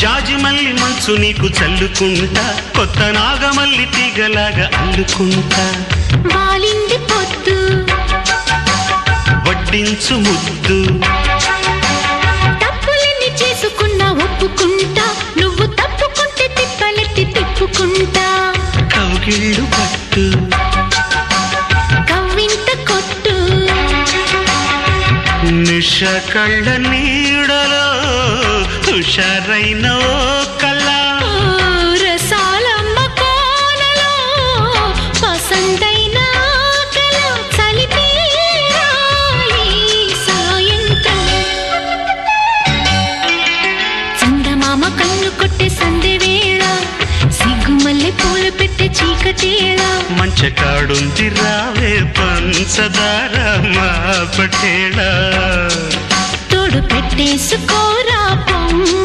జాజిమల్లి మంచు నీకు చల్లుకుంటా, కొత్త నాగమల్లి తీగలాగా అల్లుకుంటా. వాలింది పొద్దు వడ్డించు ముద్దు, తప్పులన్నీ చేసుకున్నా ఒప్పుకుంటా, నువ్వు తప్పుకుంటే తిప్పలెత్తి తిప్పుకుంటా. కౌగిళ్ళు పట్టు కవ్వింత కొట్టు, నిష కళ్ళ నీడలో హుషారైన ఓ కళ. రసాలమ్మ కోనలో పసందైన కళ. చలిపేరాలి సాయంత్రం, చందమామ కన్ను కొట్టే సందె వేళ, సిగ్గుమల్లె పూలు పెట్టే చీకటేళ. మంచకాడుంది రావే పంచదార మా పటేళ, తోడు పెట్టేసుకోరా పొంగు.